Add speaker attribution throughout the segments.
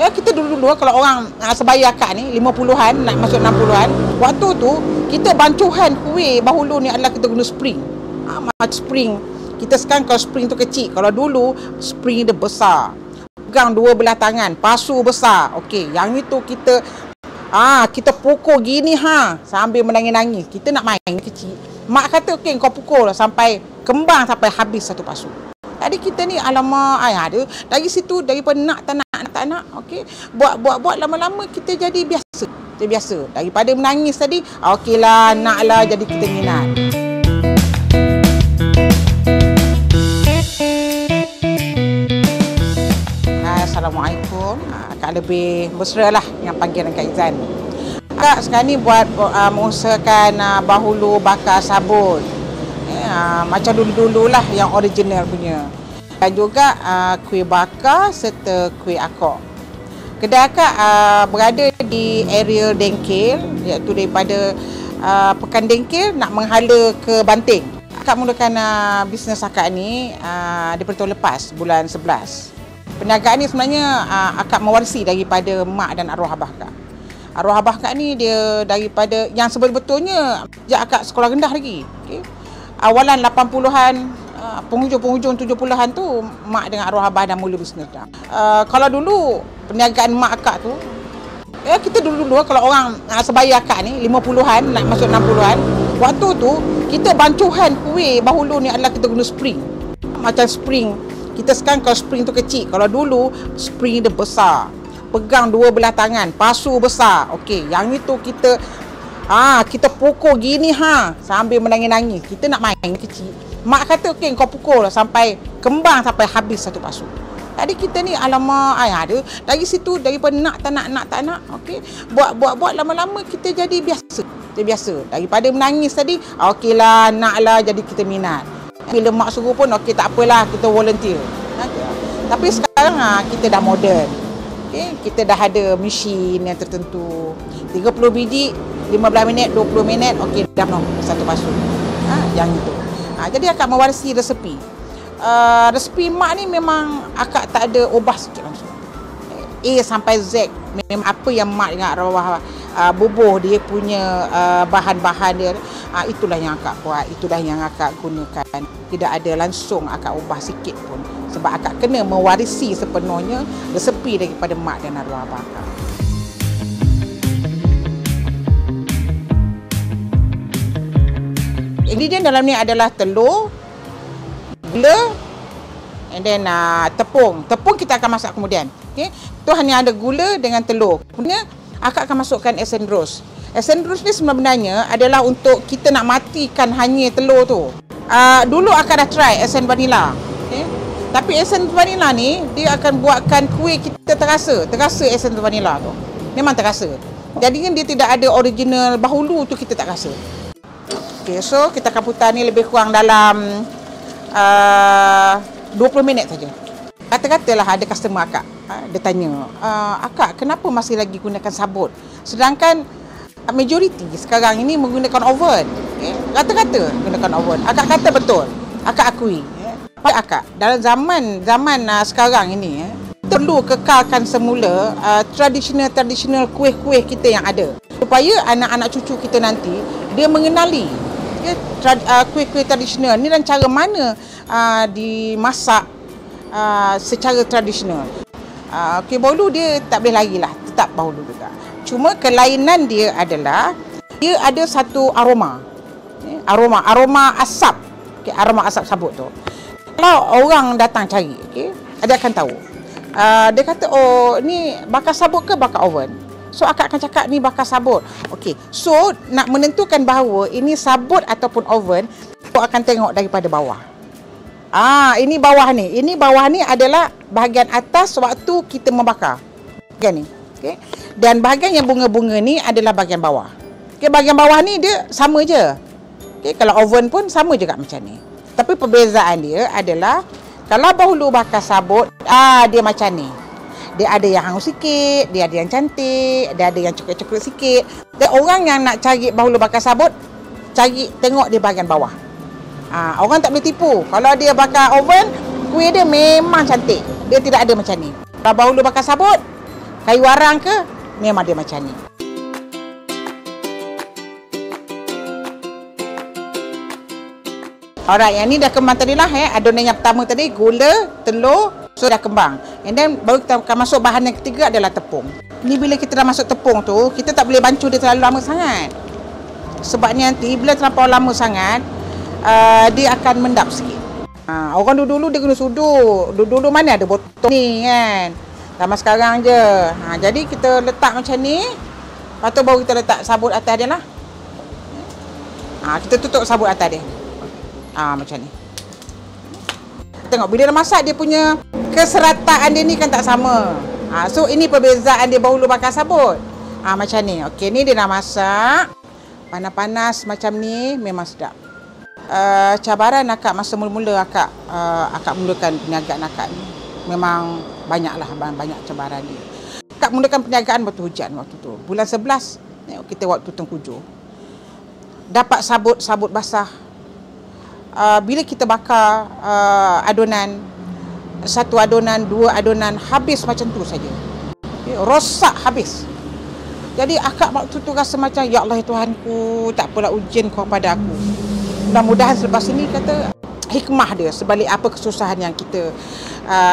Speaker 1: Ya, kita dulu-dulu kalau orang sebaya akak ni 50-an nak masuk 60-an, waktu tu kita bancuhan kuih bahulu ni adalah kita guna spring. Macam spring. Kita sekarang kalau spring tu kecil, kalau dulu spring dia besar. Pegang dua belah tangan, pasu besar. Okey, yang itu kita pukul gini sambil menangis-nangis. Kita nak main kecil. Mak kata okey kau pukul sampai kembang sampai habis satu pasu. Tadi kita ni alamak ada dari situ, daripada nak tak nak okey, buat lama-lama kita jadi biasa. Kita biasa daripada menangis tadi, okeylah naklah, jadi kita minat. Assalamualaikum. Akak lebih mesra lah yang panggilan Kak Izan. Akak sekarang ni buat mengusahakan bahulu bakar sabut. Macam dulu-dulu lah yang original punya. Dan juga kuih bakar serta kuih akok. Kedai akak berada di area Dengkil, iaitu daripada Pekan Dengkil nak menghala ke Banting. Akak mulakan bisnes akak ni daripada tahun lepas, bulan 11. Perniagaan ni sebenarnya akak mewarisi daripada mak dan arwah abah akak. Arwah abah akak ni dia daripada yang sebetulnya sejak akak sekolah rendah lagi. Okay. Awalan 80-an, penghujung 70-an tu mak dengan arwah abah dah mula bisnes dah. Kalau dulu perniagaan mak akak tu, kita dulu-dulu kalau orang sebaya akak ni 50-an nak masuk 60-an, waktu tu kita bancuhan kuih bahulu ni adalah kita guna spring. Macam spring. Kita sekarang kalau spring tu kecil, kalau dulu spring dia besar. Pegang dua belah tangan, pasu besar. Okey, yang itu kita pukul gini sambil menangis-nangis. Kita nak main kecil. Mak kata okey kau pukul sampai kembang sampai habis satu pasu. Tadi kita ni alamak ada dari situ, daripada nak tak nak okey, buat lama-lama kita jadi biasa. Kita biasa daripada menangis tadi, okeylah naklah, jadi kita minat. Bila mak suruh pun okey tak apalah, kita volunteer. Tapi sekarang kita dah moden. Okay, kita dah ada mesin yang tertentu. 30 biji, 15 minit, 20 minit, okey dah penuh satu pasu. Yang itu. Jadi akak mewarisi resepi. Resepi mak ni memang akak tak ada ubah sikit langsung. A sampai Z, memang apa yang mak dengan arwah bubuh dia punya bahan-bahan dia, itulah yang akak buat, itulah yang akak gunakan. Tidak ada langsung akak ubah sikit pun, sebab akak kena mewarisi sepenuhnya resepi daripada mak dan arwah abah akak. Ingredient dalam ni adalah telur, gula, and then tepung. Tepung kita akan masak kemudian. Okay? Tu hanya ada gula dengan telur. Kemudian akak akan masukkan esen rose. Esen rose ni sebenarnya adalah untuk kita nak matikan hanya telur tu. Dulu akak dah try esen vanila. Okay? Tapi esen vanila ni dia akan buatkan kuih kita terasa esen vanila tu. Memang terasa. Jadi dia tidak ada original bahulu tu, kita tak rasa. Okay, so kita akan putar ni lebih kurang dalam 20 minit saja. Kata-katalah ada customer akak, dia tanya, akak kenapa masih lagi gunakan sabut? Sedangkan majoriti sekarang ini menggunakan oven. Okay? Kata-kata gunakan oven. Akak kata betul, akak akui. Akak dalam zaman sekarang ini perlu kekalkan semula tradisional kuih-kuih kita yang ada, supaya anak-anak cucu kita nanti dia mengenali kuih-kuih tradisional ni dan cara mana dimasak secara tradisional. Kuih bahulu dia tak boleh lari lah, tetap bahulu juga. Cuma kelainan dia adalah dia ada satu aroma asap. Okay, aroma asap sabut tu. Kalau orang datang cari, okay, dia akan tahu. Dia kata, oh ni bakar sabut ke bakar oven? So akak akan cakap ni bakar sabut. Okey. So nak menentukan bahawa ini sabut ataupun oven, awak akan tengok daripada bawah. Ini bawah ni. Ini bawah ni adalah bahagian atas waktu kita membakar. Bahagian ni. Okey. Dan bahagian yang bunga-bunga ni adalah bahagian bawah. Okey, bahagian bawah ni dia sama je. Okey, kalau oven pun sama juga macam ni. Tapi perbezaan dia adalah kalau bahulu bakar sabut, dia macam ni. Dia ada yang hangus sikit, dia ada yang cantik, dia ada yang coklat-coklat sikit. Dan orang yang nak cari bahulu bakar sabut, tengok dia bahagian bawah. Orang tak boleh tipu. Kalau dia bakar oven, kuih dia memang cantik. Dia tidak ada macam ni. Kalau bahulu bakar sabut, kayu arang ke, memang dia macam ni. Alright, yang ni dah kembang tadi lah. Adonan yang pertama tadi, gula, telur, so dah kembang. And then baru kita akan masuk bahan yang ketiga adalah tepung. Ni bila kita dah masuk tepung tu, kita tak boleh bancuh dia terlalu lama sangat. Sebabnya nanti bila terlampau lama sangat, dia akan mendap sikit. Orang dulu dia guna sudut. Dulu mana ada botol ni kan. Sama sekarang je. Jadi kita letak macam ni. Lepas tu baru kita letak sabut atas dia lah. Kita tutup sabut atas dia. Macam ni. Tengok bila dah masak dia punya keserataan dia ni kan tak sama. So ini perbezaan dia dahulu bakar sabut. Macam ni. Okey, ni dia dah masak. Panas-panas macam ni memang sedap. Cabaran akak masa mula-mula akak mulakan perniagaan akak ni memang banyaklah, banyak cabaran dia. Akak mulakan perniagaan waktu hujan waktu tu. Bulan 11 kita waktu tengkujuh. Dapat sabut basah. Bila kita bakar adonan, satu adonan, dua adonan, habis macam tu saja. Rosak habis. Jadi akak waktu tu rasa macam, ya Allah Tuhanku, tak apalah ujian kau pada aku. Mudah-mudahan selepas ini kata hikmah dia sebalik apa kesusahan yang kita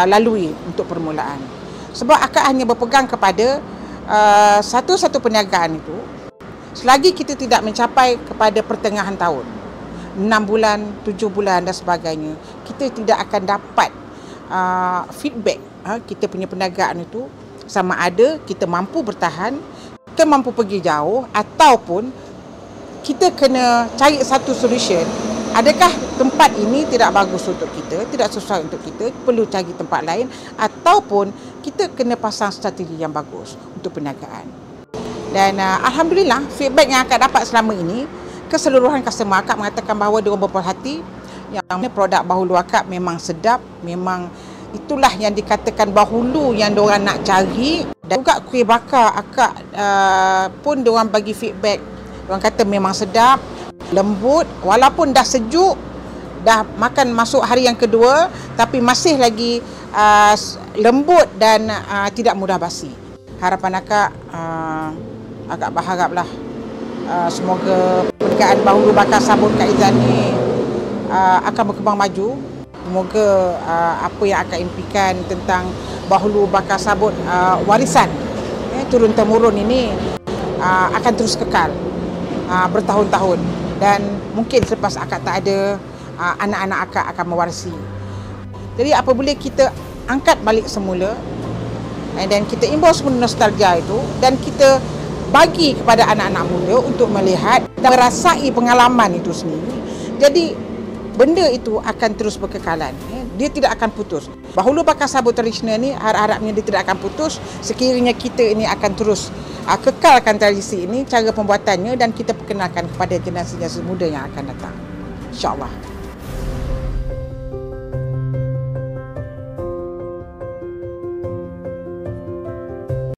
Speaker 1: lalui untuk permulaan. Sebab akak hanya berpegang kepada satu-satu perniagaan itu selagi kita tidak mencapai kepada pertengahan tahun, 6 bulan, 7 bulan dan sebagainya, kita tidak akan dapat feedback kita punya perniagaan itu sama ada kita mampu bertahan, kita mampu pergi jauh, ataupun kita kena cari satu solution. Adakah tempat ini tidak bagus untuk kita, tidak sesuai untuk kita, perlu cari tempat lain, ataupun kita kena pasang strategi yang bagus untuk perniagaan. Dan alhamdulillah feedback yang akak dapat selama ini, keseluruhan customer akak mengatakan bahawa dia orang berpuas hati. Yang produk bahulu akak memang sedap, memang itulah yang dikatakan bahulu yang diorang nak cari. Dan juga kuih bakar akak pun diorang bagi feedback. Diorang kata memang sedap, lembut, walaupun dah sejuk, dah makan masuk hari yang kedua, tapi masih lagi lembut dan tidak mudah basi. Harapan akak, akak berharaplah semoga perniagaan bahulu bakar sabun Kak Izan ni akan berkembang maju. Semoga apa yang akak impikan tentang bahulu bakar sabut warisan turun-temurun ini akan terus kekal bertahun-tahun, dan mungkin selepas akak tak ada, anak-anak akak akan mewarisi. Jadi apabila kita angkat balik semula dan kita imbau semula nostalgia itu, dan kita bagi kepada anak-anak muda untuk melihat dan merasai pengalaman itu sendiri, jadi benda itu akan terus berkekalan. Dia tidak akan putus. Bahulu bakar sabut tradisional ni harap-harapnya dia tidak akan putus sekiranya kita ini akan terus kekalkan tradisi ini, cara pembuatannya, dan kita perkenalkan kepada generasi muda yang akan datang. InsyaAllah.